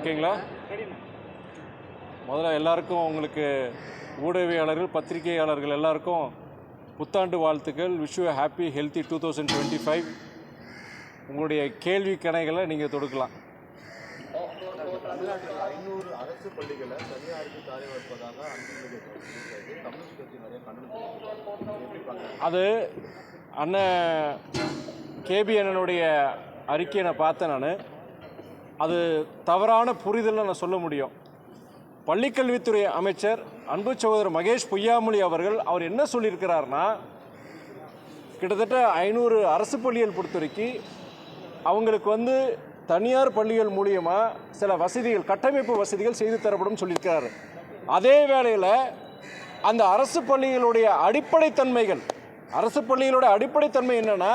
ஓகேங்களா? முதல்ல எல்லாருக்கும் உங்களுக்கு ஊடகவியாளர்கள் பத்திரிகையாளர்கள் எல்லாருக்கும் புத்தாண்டு வாழ்த்துக்கள். Wish you happy healthy 2025. உங்களுடைய கேள்வி கணைகளை நீங்கள் தொடுக்கலாம். தமிழ்நாட்டில் 500 அரசு பள்ளிகளை தனியாருக்கு தாரை வைப்பதாக அது அண்ணன் கேபி அண்ணனுடைய அறிக்கையை நான் பார்த்தேன். நான் அது தவறான புரிதல்னு நான் சொல்ல முடியும். பள்ளிக்கல்வித்துறை அமைச்சர் அன்பு சகோதரர் மகேஷ் பொய்யாமொழி அவர் என்ன சொல்லியிருக்கிறார்னா, கிட்டத்தட்ட 500 அரசு பள்ளிகள் பொறுத்தவரைக்கும் அவங்களுக்கு தனியார் பள்ளிகள் மூலியமாக சில வசதிகள், கட்டமைப்பு வசதிகள் செய்து தரப்படும் சொல்லியிருக்கிறார். அதே வேளையில் அந்த அரசு பள்ளிகளுடைய அடிப்படைத்தன்மைகள், அரசு பள்ளிகளோட அடிப்படைத்தன்மை என்னென்னா,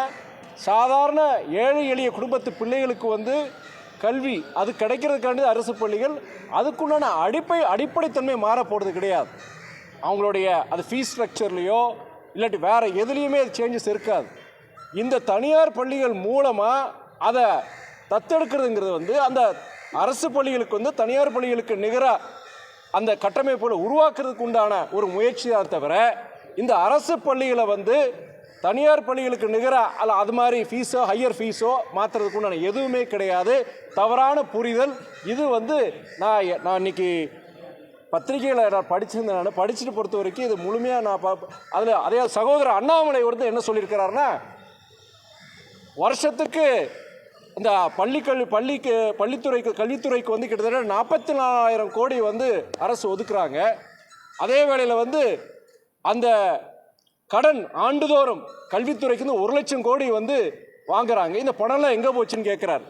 சாதாரண ஏழை எளிய குடும்பத்து பிள்ளைகளுக்கு கல்வி அது கிடைக்கிறதுக்காண்டி அரசு பள்ளிகள், அதுக்குண்டான அடிப்படைத்தன்மை மாற போகிறது கிடையாது. அவங்களுடைய அது ஃபீஸ் ஸ்ட்ரக்சர்லேயோ இல்லாட்டி வேறு எதுலேயுமே அது சேஞ்சஸ் இருக்காது. இந்த தனியார் பள்ளிகள் மூலமாக அதை தத்தெடுக்கிறதுங்கிறது அந்த அரசு பள்ளிகளுக்கு தனியார் பள்ளிகளுக்கு நிகராக அந்த கட்டமைப்புகளை உருவாக்குறதுக்கு உண்டான ஒரு முயற்சியாக தவிர, இந்த அரசு பள்ளிகளை தனியார் பள்ளிகளுக்கு நிகராக அல்ல அது மாதிரி ஃபீஸோ ஹையர் ஃபீஸோ மாற்றுறதுக்கு உண்டான எதுவுமே கிடையாது. தவறான புரிதல் இது. நான் இன்னைக்கு பத்திரிகைகளை நான் படிச்சிருந்தேன். நான் படிச்சுட்டு பொறுத்த வரைக்கும் இது முழுமையாக நான் அதில் அதே சகோதரர் அண்ணாமலை என்ன சொல்லியிருக்கிறாருன்னா, வருஷத்துக்கு இந்த கல்வித்துறைக்கு கிட்டத்தட்ட 44,000 கோடி அரசு ஒதுக்குறாங்க. அதே வேளையில் அந்த கடன் ஆண்டுதோறும் கல்வித்துறைக்கு 1,00,000 கோடி வாங்குறாங்க. இந்த பணம்லாம் எங்கே போச்சுன்னு கேட்குறாரு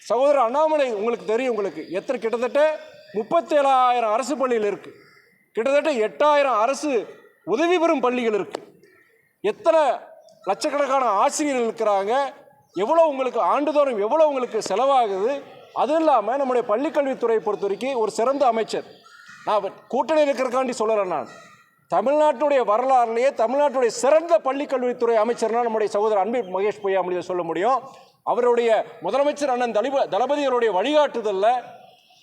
சகோதரர் அண்ணாமலை. உங்களுக்கு தெரியும், உங்களுக்கு கிட்டத்தட்ட 37,000 அரசு பள்ளிகள் இருக்குது. கிட்டத்தட்ட 8,000 அரசு உதவி பெறும் பள்ளிகள் இருக்குது. எத்தனை லட்சக்கணக்கான ஆசிரியர்கள் இருக்கிறாங்க, எவ்வளோ உங்களுக்கு ஆண்டுதோறும் எவ்வளோ உங்களுக்கு செலவாகுது. அதுவும் இல்லாமல் நம்முடைய பள்ளிக்கல்வித்துறையை பொறுத்த வரைக்கும் ஒரு சிறந்த அமைச்சர், நான் கூட்டணியில் இருக்கிறக்காண்டி சொல்கிறேன், நான் தமிழ்நாட்டுடைய வரலாறுலேயே தமிழ்நாட்டுடைய சிறந்த பள்ளிக்கல்வித்துறை அமைச்சர்னால் நம்முடைய சகோதரர் அன்பில் மகேஷ் பொய்யாமொழியை சொல்ல முடியும். அவருடைய முதலமைச்சர் அண்ணன் தளபதிகளுடைய வழிகாட்டுதலில்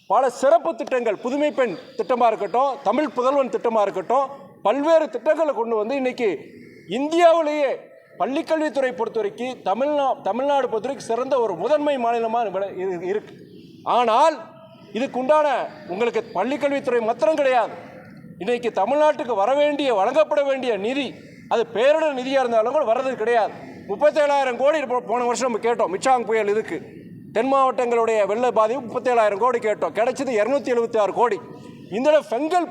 பல சிறப்பு திட்டங்கள், புதுமை பெண் திட்டமாக இருக்கட்டும், தமிழ் புதல்வன் திட்டமாக இருக்கட்டும், பல்வேறு திட்டங்களை கொண்டு இன்னைக்கு இந்தியாவிலேயே பள்ளிக்கல்வித்துறை பொறுத்த வரைக்கும் தமிழ்நாடு பொறுத்த வரைக்கும் சிறந்த ஒரு முதன்மை மாநிலமாக இருக்கு. ஆனால் இதுக்குண்டான உங்களுக்கு பள்ளிக்கல்வித்துறை மாத்திரம் கிடையாது. இன்றைக்கி தமிழ்நாட்டுக்கு வழங்கப்பட வேண்டிய நிதி, அது பேரிடர் நிதியாக இருந்தாலும் கூட வர்றது கிடையாது. 37,000 கோடி போன வருஷம் நம்ம கேட்டோம். மிச்சாங் புயல் இதுக்கு தென் மாவட்டங்களுடைய வெள்ள பாதிப்பு 37,000 கோடி கேட்டோம். கிடைச்சது 276 கோடி. இந்த ஃபெங்கல்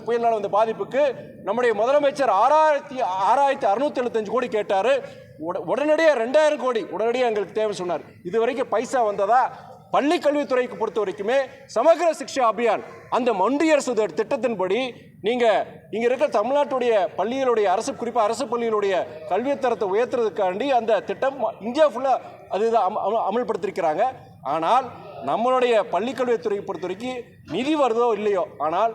புயலால் வந்த பாதிப்புக்கு நம்முடைய முதலமைச்சர் 6,675 கோடி கேட்டார். உடனடியாக 2,000 கோடி உடனடியாக எங்களுக்கு தேவை சொன்னார். இது வரைக்கும் பைசா வந்ததா? பள்ளி கல்வித்துறைக்கு பொறுத்த வரைக்குமே சமகர சிக்ஷா அபியான் அந்த ஒன்றிய அரசு திட்டத்தின்படி நீங்கள் இங்கே இருக்கிற தமிழ்நாட்டுடைய பள்ளிகளுடைய குறிப்பாக அரசு பள்ளிகளுடைய கல்வித்தரத்தை உயர்த்துறதுக்காண்டி அந்த திட்டம் இந்தியா ஃபுல்லாக அதுதான் அமல்படுத்தியிருக்கிறாங்க. ஆனால் நம்மளுடைய பள்ளிக்கல்வித்துறை பொறுத்த வரைக்கும் நிதி வருதோ இல்லையோ, ஆனால்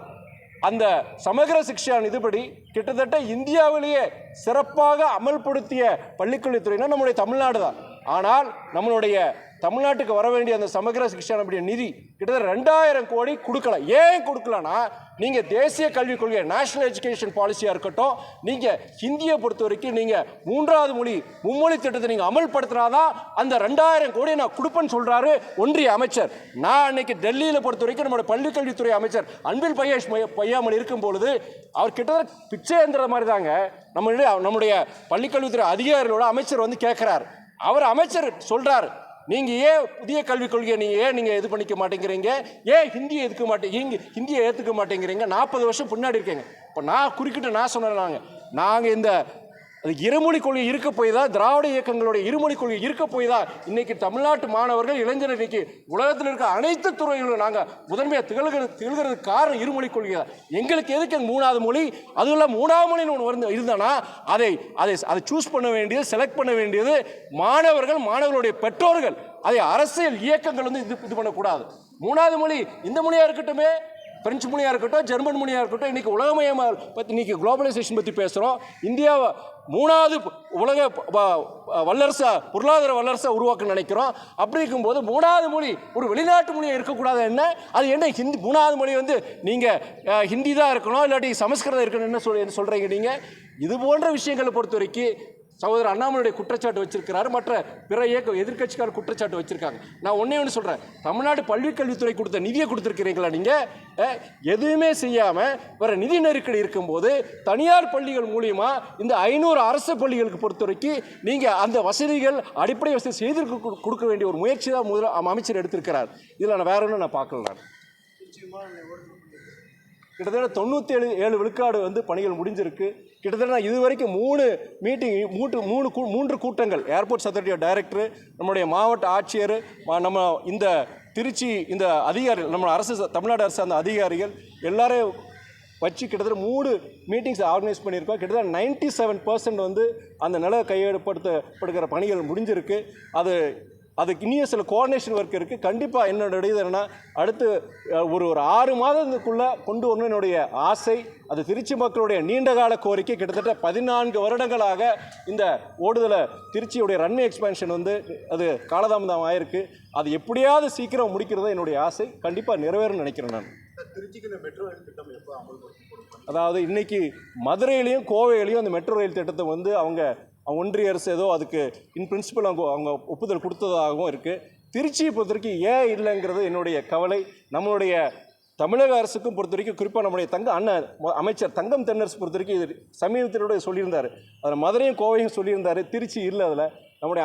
அந்த சமகர சிக்ஷா நிதிப்படி கிட்டத்தட்ட இந்தியாவிலேயே சிறப்பாக அமல்படுத்திய பள்ளிக்கல்வித்துறைனா நம்முடைய தமிழ்நாடு தான். ஆனால் நம்மளுடைய தமிழ்நாட்டுக்கு வர வேண்டிய அந்த சமகர சிக்ஷா நிதி கிட்டத்தட்ட 2,000 கோடி கொடுக்கல. ஏன் கொடுக்கலன்னா, நீங்கள் தேசிய கல்விக் கொள்கை நேஷனல் எஜுகேஷன் பாலிசியாக இருக்கட்டும், நீங்கள் ஹிந்தியை பொறுத்த வரைக்கும் நீங்கள் 3வது மொழி மும்மொழி திட்டத்தை நீங்கள் அமல்படுத்தினாதான் அந்த 2,000 கோடியை நான் கொடுப்பேன்னு சொல்கிறாரு ஒன்றிய அமைச்சர். நான் அன்னைக்கு டெல்லியில் பொறுத்த வரைக்கும் நம்மளுடைய பள்ளிக்கல்வித்துறை அமைச்சர் அன்பில் மகேஷ் பொய்யாமொழி இருக்கும் பொழுது அவர் கிட்டத்தட்ட பிச்சை என்கிற மாதிரி தாங்க நம்முடைய பள்ளிக்கல்வித்துறை அதிகாரிகளோட அமைச்சர் கேட்குறாரு. அமைச்சர் சொல்கிறார், நீங்கள் ஏன் புதிய கல்விக் கொள்கையை நீங்கள் இது பண்ணிக்க மாட்டேங்கிறீங்க, ஏன் ஹிந்தியை ஹிந்தியை ஏற்றுக்க மாட்டேங்கிறீங்க, 40 வருஷம் பின்னாடி இருக்கீங்க. இப்போ நான் சொன்னேன், நாங்கள் இந்த இருமொழி கொள்கை இருக்க போய் தான், திராவிட இயக்கங்களுடைய இருமொழி கொள்கை இருக்க போய் தான் இன்னைக்கு தமிழ்நாட்டு மாணவர்கள் இளைஞர் இன்னைக்கு உலகத்தில் இருக்க அனைத்து துறைகளிலும் நாங்கள் முதன்மையாக திகழ்கிறதுக்கு காரணம் இருமொழி கொள்கை தான். எங்களுக்கு எதுக்கு 3வது மொழி, அதுவும் இல்லை 3வது மொழின்னு ஒன்று இருந்தானா அதை சூஸ் பண்ண வேண்டியது, செலக்ட் பண்ண வேண்டியது மாணவர்களுடைய பெற்றோர்கள். அதை அரசியல் இயக்கங்கள் இது பண்ணக்கூடாது. 3வது மொழி இந்த மொழியாக இருக்கட்டுமே, பிரெஞ்சு மொழியாக இருக்கட்டும், ஜெர்மன் மொழியாக இருக்கட்டும், இன்றைக்கி உலகமயமாக பற்றி இன்றைக்கி குளோபலைசேஷன் பற்றி பேசுகிறோம். இந்தியாவை 3வது உலக வல்லரசா, பொருளாதார வல்லரசா உருவாக்க நினைக்கிறோம். அப்படி இருக்கும்போது 3வது மொழி ஒரு வெளிநாட்டு மொழியாக இருக்கக்கூடாது. என்ன அது என்ன ஹிந்தி 3வது மொழி வந்து நீங்கள் ஹிந்தி தான் இருக்கணும், இல்லாட்டி சமஸ்கிருதம் இருக்கணும் என்ன சொல்கிறீங்க நீங்கள்? இது போன்ற விஷயங்களை பொறுத்த வரைக்கும் சகோதரர் அண்ணாமலையுடைய குற்றச்சாட்டு வச்சிருக்கிறாரு, மற்ற பிற இயக்க எதிர்க்கட்சிக்கார குற்றச்சாட்டு வச்சிருக்காங்க. நான் ஒன்று சொல்கிறேன், தமிழ்நாடு பள்ளிக்கல்வித்துறை கொடுத்த நிதியை கொடுத்துருக்கிறீங்களா நீங்கள்? எதுவுமே செய்யாமல் வர நிதி நெருக்கடி இருக்கும்போது தனியார் பள்ளிகள் மூலியமா இந்த 500 அரசு பள்ளிகளுக்கு பொறுத்த வரைக்கும் நீங்கள் அந்த வசதிகள் அடிப்படை வசதி செய்து கொடுக்க வேண்டிய ஒரு முயற்சி தான் அமைச்சர் எடுத்திருக்கிறார். இதில் நான் வேற ஒன்றும் நான் பார்க்கல. நான் கிட்டத்தட்ட 97 விழுக்காடு வந்து பணிகள் முடிஞ்சிருக்கு. கிட்டத்தட்ட இது வரைக்கும் 3 மீட்டிங் 3 கூட்டங்கள் ஏர்போர்ட்ஸ் அத்தாரிட்டி டைரக்டர், நம்முடைய மாவட்ட ஆட்சியர், நம்ம இந்த திருச்சி இந்த அதிகாரிகள், நம்ம அரசு தமிழ்நாடு அரசு அந்த அதிகாரிகள் எல்லாரையும் வச்சு கிட்டத்தட்ட 3 மீட்டிங்ஸ் ஆர்கனைஸ் பண்ணியிருக்கோம். கிட்டத்தட்ட 97% வந்து அந்த நில கையெழுப்படுத்தப்படுகிற பணிகள் முடிஞ்சிருக்கு. அதுக்கு இனியும் சில கோஆர்டினேஷன் ஒர்க் இருக்குது. கண்டிப்பாக என்னோட இது என்னென்னா அடுத்து ஒரு 6 மாதத்துக்குள்ளே கொண்டு வரணும் என்னுடைய ஆசை. அது திருச்சி மக்களுடைய நீண்டகால கோரிக்கை. கிட்டத்தட்ட 14 வருடங்களாக இந்த ஓடுதலை திருச்சியுடைய ரன்வே எக்ஸ்பேன்ஷன் வந்து அது காலதாமதம் ஆயிருக்கு. அது எப்படியாவது சீக்கிரம் முடிக்கிறது என்னுடைய ஆசை. கண்டிப்பாக நிறைவேறும்னு நினைக்கிறேன். நான் திருச்சிக்கு இந்த மெட்ரோ ரயில் திட்டம் எப்போ அமல்படுத்தப்படும்? அதாவது இன்னைக்கு மதுரையிலையும் கோவையிலையும் அந்த மெட்ரோ ரயில் திட்டத்தை வந்து அவங்க ஒன்றிய அரசு ஏதோ அதுக்கு இன் பிரின்சிபல் அவங்க ஒப்புதல் கொடுத்ததாகவும் இருக்குது. திருச்சியை பொறுத்த வரைக்கும் ஏன் இல்லைங்கிறது என்னுடைய கவலை. நம்மளுடைய தமிழக அரசுக்கும் பொறுத்த வரைக்கும் குறிப்பாக நம்முடைய அமைச்சர் தங்கம் தென்னரசு பொறுத்த வரைக்கும் இது சமீபத்தினுடைய சொல்லியிருந்தார். அதில் மதுரையும் கோவையும் சொல்லியிருந்தார், திருச்சி இல்லை. அதில் நம்முடைய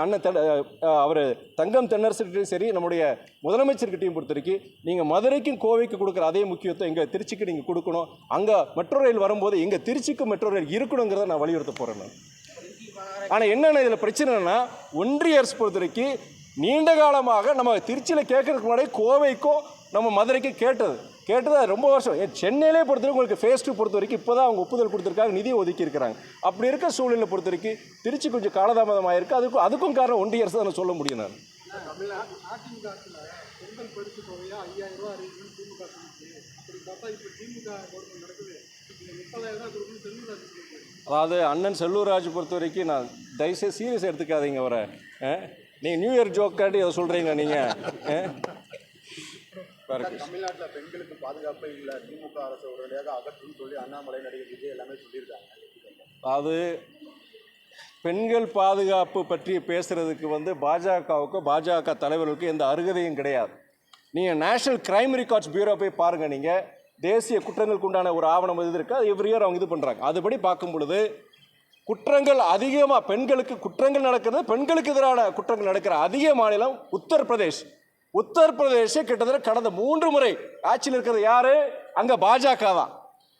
அவர் தங்கம் தென்னரசுகிட்டையும் சரி, நம்முடைய முதலமைச்சர்கிட்டையும் பொறுத்த வரைக்கும் நீங்கள் மதுரைக்கும் கோவைக்கு கொடுக்குற அதே முக்கியத்துவம் எங்கள் திருச்சிக்கு நீங்கள் கொடுக்கணும். அங்கே மெட்ரோ ரயில் வரும்போது எங்கள் திருச்சிக்கும் மெட்ரோ ரயில் இருக்கணுங்கிறத நான் வலியுறுத்த போகிறேன். நான் ஆனால் என்னென்ன இதில் பிரச்சனைனா, ஒன்றிய அரசு பொறுத்த வரைக்கும் நீண்ட காலமாக நம்ம திருச்சியில் கேட்கறதுக்கு முன்னாடி கோவைக்கும் நம்ம மதுரைக்கும் கேட்டது ரொம்ப வருஷம். சென்னையிலே பொறுத்த வரைக்கும் உங்களுக்கு ஃபேஸ் 2 பொறுத்த வரைக்கும் இப்போ தான் அவங்க ஒப்புதல் கொடுத்துருக்காங்க, நிதி ஒதுக்கி இருக்கிறாங்க. அப்படி இருக்க சூழ்நிலை பொறுத்த வரைக்கும் திருச்சி கொஞ்சம் காலதாமதம் ஆயிருக்கு. அதுக்கும் காரணம் ஒன்றிய அரசு தான் சொல்ல முடியும். நான் அதாவது அண்ணன் செல்லூர்ராஜ் பொறுத்த வரைக்கும் நான் தயவுசெய்து சீரியஸ் எடுத்துக்காதீங்க. அவரை நீங்கள் நியூ இயர் ஜோக்காட்டி அதை சொல்கிறீங்க நீங்கள். தமிழ்நாட்டில் பெண்களுக்கு பாதுகாப்பே இல்லை, திமுக அரசு உடனடியாக அகற்றும் சொல்லி அண்ணாமலை, நடிகர் விஜய் எல்லாமே சொல்லியிருக்காங்க. அது பெண்கள் பாதுகாப்பு பற்றி பேசுகிறதுக்கு வந்து பாஜக தலைவர்களுக்கு எந்த அருகதையும் கிடையாது. நீங்கள் நேஷனல் கிரைம் ரெக்கார்ட்ஸ் பியூரோ போய் பாருங்கள். நீங்கள் தேசிய குற்றங்களுக்கு உண்டான ஒரு ஆவணம் இது இருக்குது, அது எவ்ரி இயர் அவங்க இது பண்ணுறாங்க. அதுபடி பார்க்கும் பொழுது குற்றங்கள் அதிகமாக பெண்களுக்கு குற்றங்கள் நடக்கிறது, பெண்களுக்கு எதிரான குற்றங்கள் நடக்கிற அதிக மாநிலம் உத்தரப்பிரதேச கிட்டத்தட்ட கடந்த 3 முறை ஆட்சியில் இருக்கிறது யாரு? அங்கே பாஜக தான்.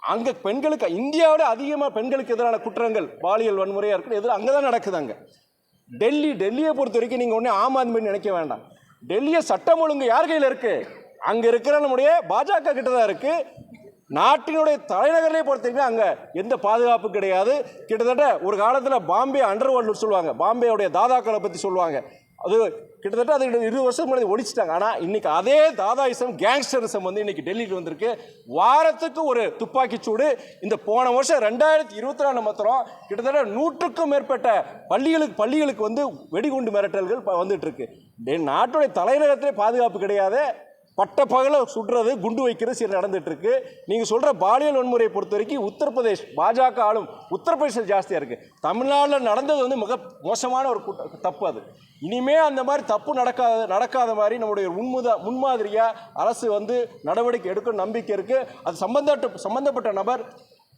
அங்கே பெண்களுக்கு இந்தியாவோட அதிகமாக பெண்களுக்கு எதிரான குற்றங்கள் பாலியல் வன்முறையாக இருக்குது, அங்கே தான் நடக்குது. அங்கே டெல்லியை பொறுத்த வரைக்கும் நீங்கள் ஒன்றே ஆம் ஆத்மின்னு நினைக்க வேண்டாம். டெல்லியை சட்டம் ஒழுங்கு யார் கையில் இருக்குது? அங்கே இருக்கிற நம்முடைய பாஜக கிட்ட தான் இருக்குது. நாட்டினுடைய தலைநகரிலே பொறுத்த வரைக்கும் அங்கே எந்த பாதுகாப்பு கிடையாது. கிட்டத்தட்ட ஒரு காலத்தில் பாம்பே அண்டர்வேர்ல்டு சொல்லுவாங்க, பாம்பேவுடைய தாதாக்களை பற்றி சொல்லுவாங்க. அது கிட்டத்தட்ட அது 20 வருஷம் முன்னாடி ஒழிச்சிட்டாங்க. ஆனால் இன்னைக்கு அதே தாதாயிசம் கேங்ஸ்டரிசம் வந்து இன்னைக்கு டெல்லிக்கு வந்திருக்கு. வாரத்துக்கு ஒரு துப்பாக்கிச்சூடு. இந்த போன வருஷம் 2024 மாத்திரம் கிட்டத்தட்ட 100க்கும் மேற்பட்ட பள்ளிகளுக்கு வந்து வெடிகுண்டு மிரட்டல்கள் வந்துட்டு இருக்கு. நாட்டுடைய தலைநகரத்திலே பாதுகாப்பு கிடையாது. பட்ட பகல சுடுறது, குண்டு வைக்கிறது சில நடந்துட்டு இருக்கு. நீங்கள் சொல்கிற பாலியல் வன்முறையை பொறுத்த வரைக்கும் உத்தரப்பிரதேஷ் பாஜக ஆளும் உத்தரப்பிரதேசம் ஜாஸ்தியாக இருக்குது. தமிழ்நாட்டில் நடந்தது வந்து மிக மோசமான ஒரு தப்பு. அது இனிமே அந்த மாதிரி தப்பு நடக்காத மாதிரி நம்முடைய முன்மாதிரியாக அரசு வந்து நடவடிக்கை எடுக்க நம்பிக்கை இருக்குது. அது சம்பந்தப்பட்ட நபர்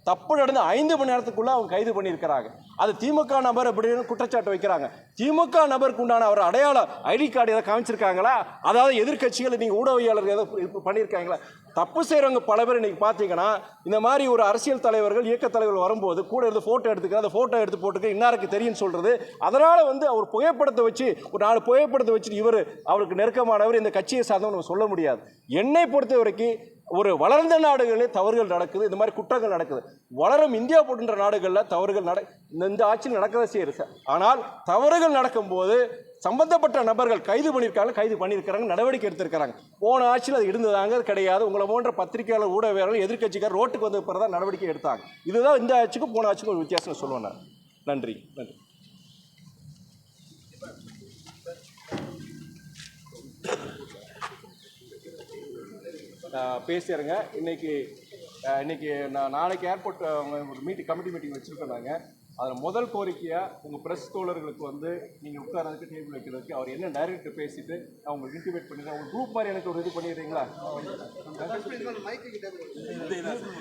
தப்பு நடந்து 5 மணி நேரத்துக்குள்ளே அவங்க கைது பண்ணியிருக்கிறாங்க. அது திமுக நபர் அப்படின்னு குற்றச்சாட்டு வைக்கிறாங்க. திமுக நபருக்கு உண்டான அவர் அடையாளம் ஐடி கார்டு எதாவது காமிச்சிருக்காங்களா? அதாவது எதிர்கட்சிகளை நீங்கள் ஊடகவியாளர்கள் எதாவது பண்ணியிருக்காங்களா? தப்பு செய்கிறவங்க பல பேர் இன்றைக்கி பார்த்தீங்கன்னா இந்த மாதிரி ஒரு அரசியல் தலைவர்கள் இயக்க தலைவர்கள் வரும்போது கூட இருந்து ஃபோட்டோ எடுத்துக்க, அந்த ஃபோட்டோ எடுத்து போட்டுக்க இன்னாருக்கு தெரியும்னு சொல்கிறது. அதனால் வந்து அவர் புகைப்படத்தை வச்சு ஒரு 4 புகைப்படத்தை வச்சுட்டு அவருக்கு நெருக்கமானவர் இந்த கட்சியை சார்ந்தவங்க நம்ம சொல்ல முடியாது. என்னை பொறுத்த வரைக்கும் ஒரு வளர்ந்த நாடுகளிலே தவறுகள் நடக்குது, இந்த மாதிரி குற்றங்கள் நடக்குது. வளரும் இந்தியா போன்ற நாடுகளில் தவறுகள் இந்த ஆட்சியில் நடக்கவே செய்யுது. ஆனால் தவறுகள் நடக்கும்போது சம்பந்தப்பட்ட நபர்கள் கைது பண்ணியிருக்காங்க, நடவடிக்கை எடுத்திருக்கிறாங்க. போன ஆட்சியில் அது இருந்ததாங்க கிடையாது. உங்களை போன்ற பத்திரிகையாளர், ஊடகவியலாளர், எதிர்க்கட்சிக்கார் ரோட்டுக்கு வந்து பிறகு தான் நடவடிக்கை எடுத்தாங்க. இதுதான் இந்த ஆட்சிக்கும் போன ஆட்சிக்கும் ஒரு வித்தியாசம் சொல்லுவேன் நான். நன்றி. பேசிடுங்க. இன்னைக்கு நான் நாளைக்கு ஏர்போர்ட் ஒரு கமிட்டி மீட்டிங் வச்சுருக்கோம். நாங்கள் அதில் முதல் கோரிக்கையாக உங்கள் ப்ரெஸ் தோழர்களுக்கு வந்து நீங்கள் உட்காரதுக்கு டேபிள் வைக்கிறதுக்கு அவர் என்ன டைரக்டர் பேசிட்டு நான் உங்களுக்கு இன்டிமேட் பண்ணிடுறேன். உங்கள் குரூப் மாதிரி எனக்கு ஒரு இது பண்ணிடுறீங்களா?